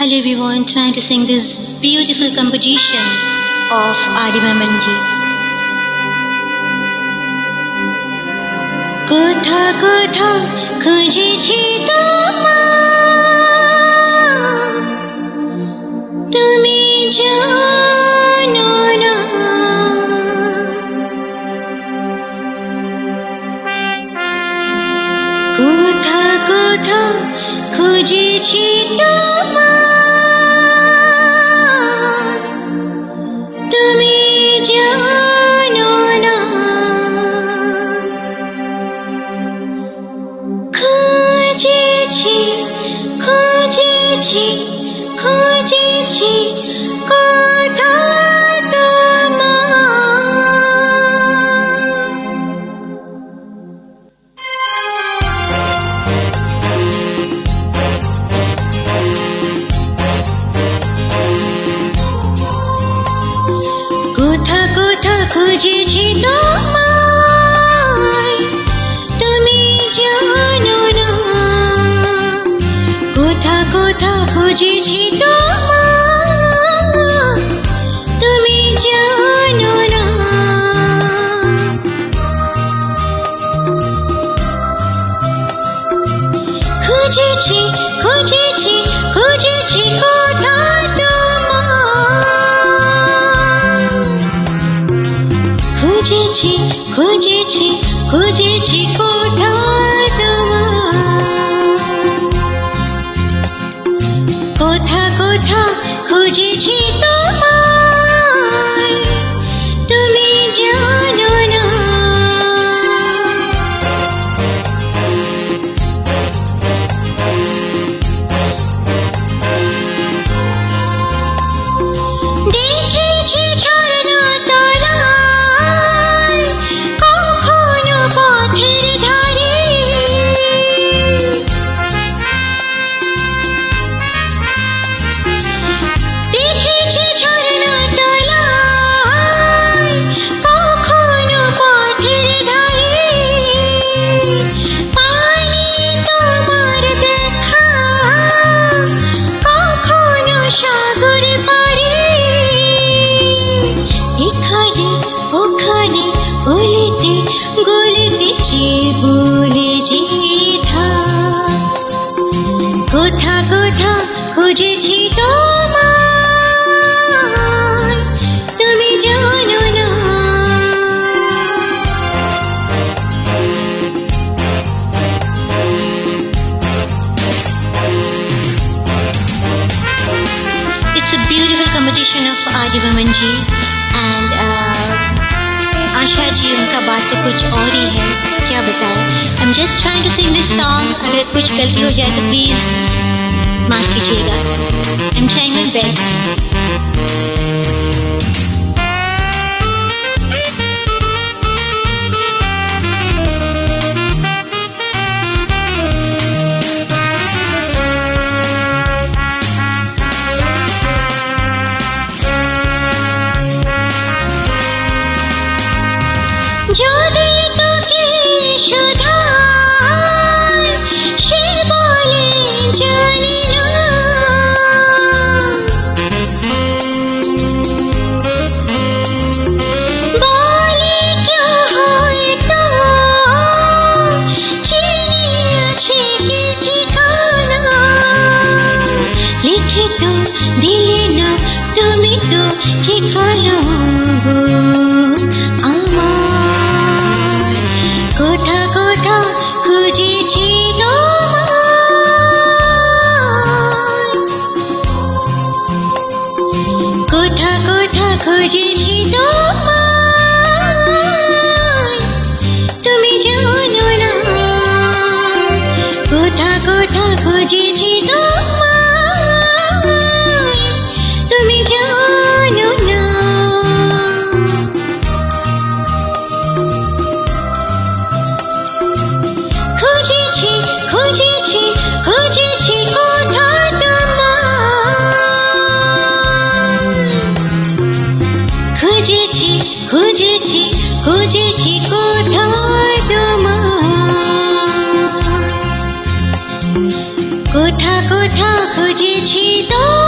Hello everyone, trying to sing this beautiful composition of Adi Mamanji. কোথা কোথা খুঁজেছি তোমায়, তুমি জানো না। কোথা কোথা খুঁজেছি তোমায়, তুমি জানো না। খুঁজেছি খুঁজেছি খুঁজেছি কোথা কোথা কোথা খুঁজেছি তোমায়, তুমি জানো না। কোথা কোথা খুঁজেছি তোমায়, তুমি জানো না। খুঁজেছি খুঁজেছি খুঁজেছি কোথা খুঁজেছি খুঁজেছি খুঁজেছি কোথা তোমায়, কোথা কোথা খুঁজেছি তোমায়, তুমি জানো না। দেখেছি ঝরনা তলায়, কখনো পথের ধারে। দেখেছি ঝরনা তলায়, কখনো পথের ধারে। পাইনি তোমার দেখা, কখনো সাগর পাড়ে। এখানে ওখানে গলিতে গলিতে বলে যেথা। কোথা কোথা খুঁজেছি তোমায়, তুমি জানো না। It's a beautiful composition of Adi Mamanji and Asha ji उनका बात तो कुछ और ही है, क्या बताएं। I'm just trying to sing this song, अगर कुछ गलती हो जाए तो प्लीज माफ कीजिएगा। I'm trying my best. যদি তোকে শোধায়, সে বলে জানি না। কোথাও খুঁজেছি তো